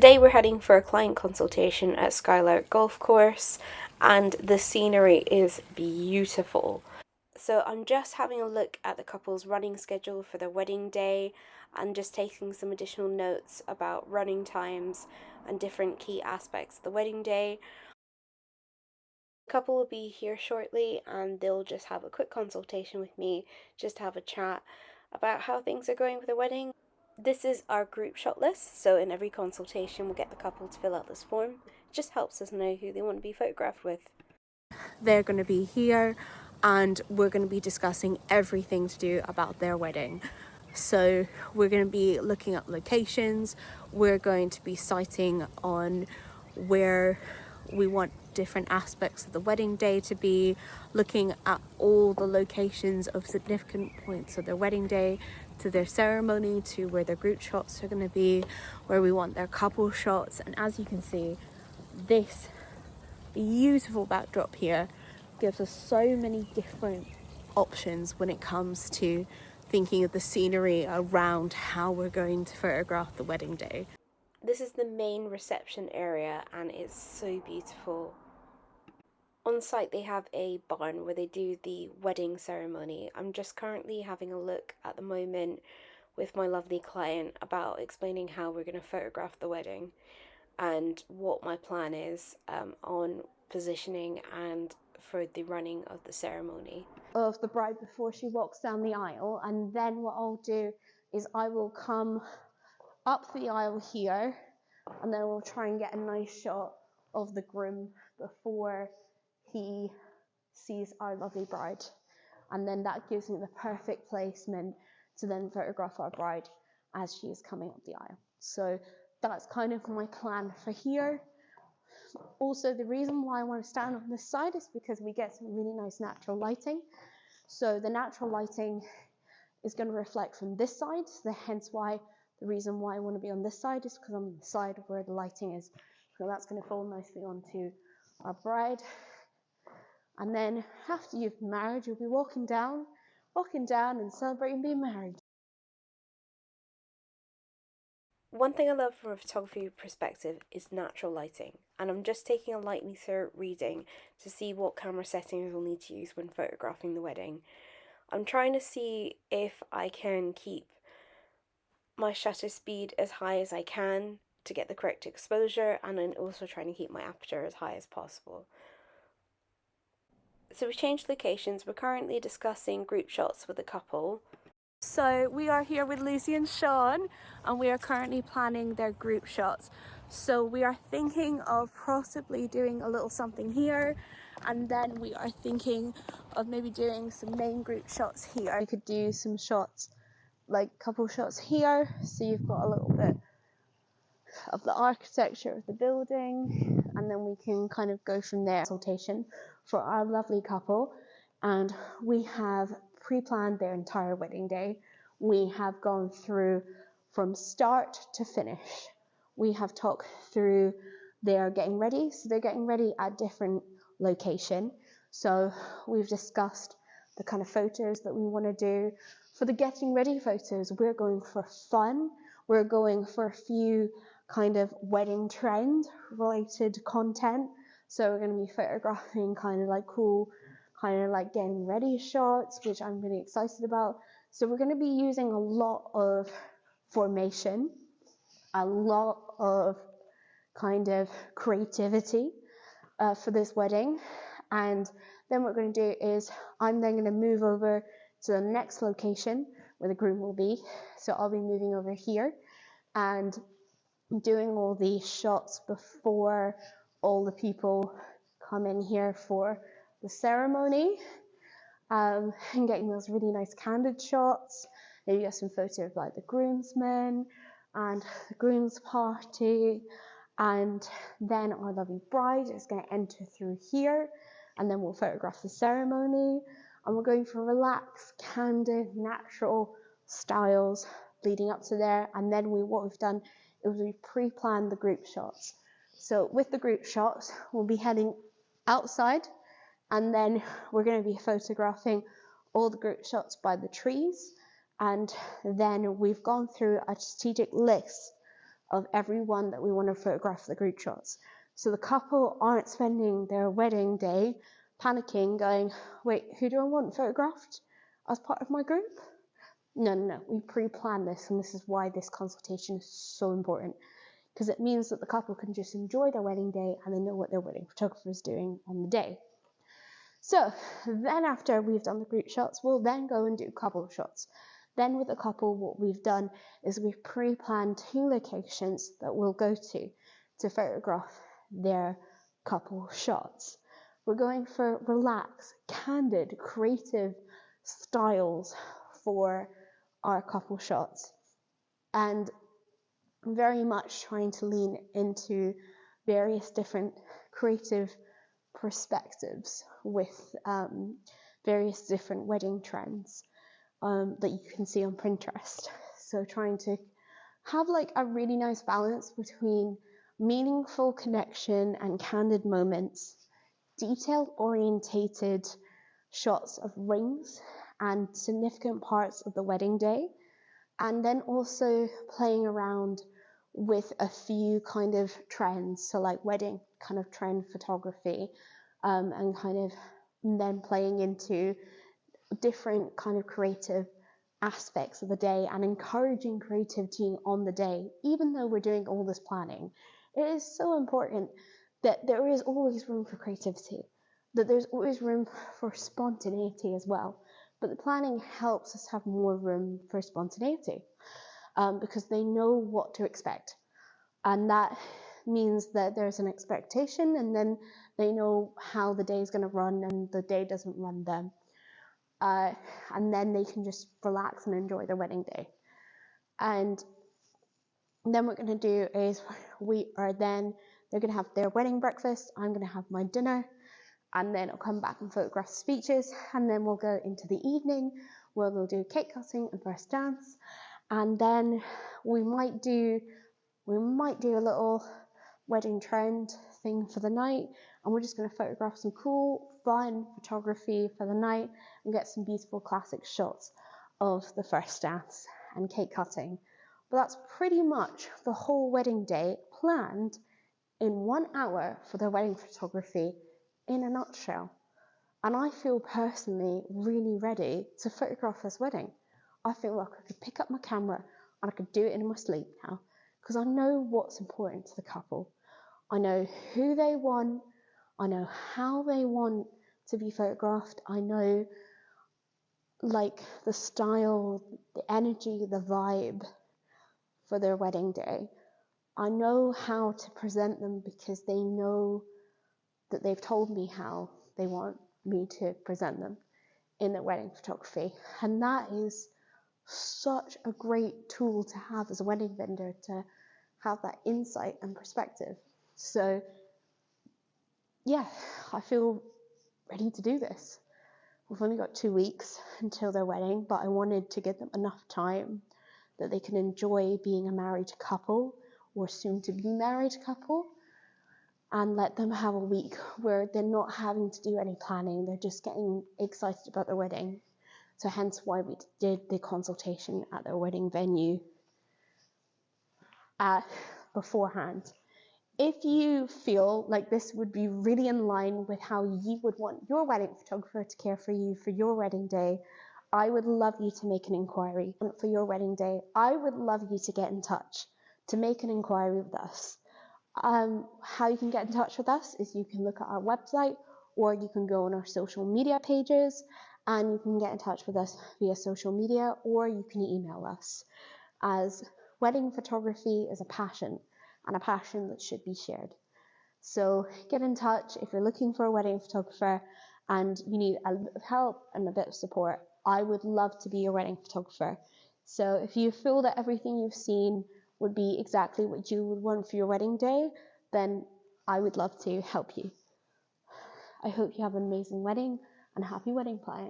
Today we're heading for a client consultation at Skylark golf course, and the scenery is beautiful. So I'm just having a look at the couple's running schedule for their wedding day and just taking some additional notes about running times and different key aspects of the wedding day. The couple will be here shortly and they'll just have a quick consultation with me, just to have a chat about how things are going with the wedding. This is our group shot list, so in every consultation we'll get the couple to fill out this form. It just helps us know who they want to be photographed with. They're going to be here and we're going to be discussing everything to do about their wedding. So we're going to be looking at locations, we're going to be citing on where we want different aspects of the wedding day to be, looking at all the locations of significant points of their wedding day, to their ceremony, to where their group shots are going to be, where we want their couple shots. And as you can see, this beautiful backdrop here gives us so many different options when it comes to thinking of the scenery around how we're going to photograph the wedding day. This is the main reception area and it's so beautiful. On site they have a barn where they do the wedding ceremony. I'm just currently having a look at the moment with my lovely client about explaining how we're going to photograph the wedding and what my plan is on positioning and for the running of the ceremony. Of the bride before she walks down the aisle, and then what I'll do is I will come up the aisle here and then we'll try and get a nice shot of the groom before he sees our lovely bride, and then that gives me the perfect placement to then photograph our bride as she is coming up the aisle. So that's kind of my plan for here. Also, the reason why I want to stand on this side is because we get some really nice natural lighting. So the natural lighting is going to reflect from this side, so hence why the reason why I want to be on this side is because I'm on the side where the lighting is. So that's going to fall nicely onto our bride. And then after you've married, you'll be walking down and celebrating being married. One thing I love from a photography perspective is natural lighting, and I'm just taking a light meter reading to see what camera settings we'll need to use when photographing the wedding. I'm trying to see if I can keep my shutter speed as high as I can to get the correct exposure, and then also trying to keep my aperture as high as possible. So we changed locations. We're currently discussing group shots with a couple. So we are here with Lucy and Sean and we are currently planning their group shots. So we are thinking of possibly doing a little something here, and then we are thinking of maybe doing some main group shots here. We could do some shots, like couple shots here, so you've got a little bit of the architecture of the building, and then we can kind of go from there. Consultation for our lovely couple, and we have pre-planned their entire wedding day. We have gone through from start to finish. We have talked through their getting ready, so they're getting ready at different location. So we've discussed the kind of photos that we want to do. For the getting ready photos, we're going for fun. We're going for a few kind of wedding trend related content. So we're going to be photographing kind of like cool, kind of like getting ready shots, which I'm really excited about. So we're going to be using a lot of formation, a lot of kind of creativity for this wedding. And then what we're going to do is I'm then going to move over to the next location where the groom will be. So I'll be moving over here and doing all these shots before all the people come in here for the ceremony, and getting those really nice candid shots. Maybe get some photos of like the groomsmen and the groom's party, and then our lovely bride is going to enter through here, and then we'll photograph the ceremony, and we're going for relaxed, candid, natural styles leading up to there. And then what we've done is we've pre-planned the group shots. So with the group shots, we'll be heading outside, and then we're going to be photographing all the group shots by the trees. And then we've gone through a strategic list of everyone that we want to photograph for the group shots. So the couple aren't spending their wedding day panicking, going, wait, who do I want photographed as part of my group? No, we pre-plan this, and this is why this consultation is so important, because it means that the couple can just enjoy their wedding day and they know what their wedding photographer is doing on the day. So then after we've done the group shots, we'll then go and do couple shots. Then with the couple, what we've done is we've pre-planned 2 locations that we'll go to photograph their couple shots. We're going for relaxed, candid, creative styles for our couple shots, and very much trying to lean into various different creative perspectives with various different wedding trends that you can see on Pinterest. So trying to have like a really nice balance between meaningful connection and candid moments, detail orientated shots of rings and significant parts of the wedding day, and then also playing around with a few kind of trends, so like wedding kind of trend photography, and kind of then playing into different kind of creative aspects of the day and encouraging creativity on the day. Even though we're doing all this planning, it is so important that there is always room for creativity, that there's always room for spontaneity as well. But the planning helps us have more room for spontaneity, because they know what to expect. And that means that there's an expectation, and then they know how the day is going to run, and the day doesn't run them. And then they can just relax and enjoy their wedding day. And then what we're going to do is they're going to have their wedding breakfast, I'm going to have my dinner, and then I'll come back and photograph speeches, and then we'll go into the evening where we'll do cake cutting and first dance, and then we might do a little wedding trend thing for the night, and we're just going to photograph some cool, fun photography for the night and get some beautiful classic shots of the first dance and cake cutting. But that's pretty much the whole wedding day planned in 1 hour for the wedding photography in a nutshell. And I feel personally really ready to photograph this wedding. I feel like I could pick up my camera and I could do it in my sleep now, because I know what's important to the couple. I know who they want, I know how they want to be photographed, I know like the style, the energy, the vibe for their wedding day. I know how to present them because they know that they've told me how they want me to present them in their wedding photography. And that is such a great tool to have as a wedding vendor, to have that insight and perspective. So yeah, I feel ready to do this. We've only got 2 weeks until their wedding, but I wanted to give them enough time that they can enjoy being a married couple or soon to be married couple, and let them have a week where they're not having to do any planning, they're just getting excited about their wedding. So hence why we did the consultation at their wedding venue beforehand. If you feel like this would be really in line with how you would want your wedding photographer to care for you for your wedding day, I would love you to make an inquiry for your wedding day. I would love you to get in touch, to make an inquiry with us. How you can get in touch with us is you can look at our website, or you can go on our social media pages, and you can get in touch with us via social media, or you can email us, as wedding photography is a passion, and a passion that should be shared. So get in touch if you're looking for a wedding photographer and you need a bit of help and a bit of support. I would love to be your wedding photographer. So if you feel that everything you've seen would be exactly what you would want for your wedding day, then I would love to help you. I hope you have an amazing wedding and happy wedding planning.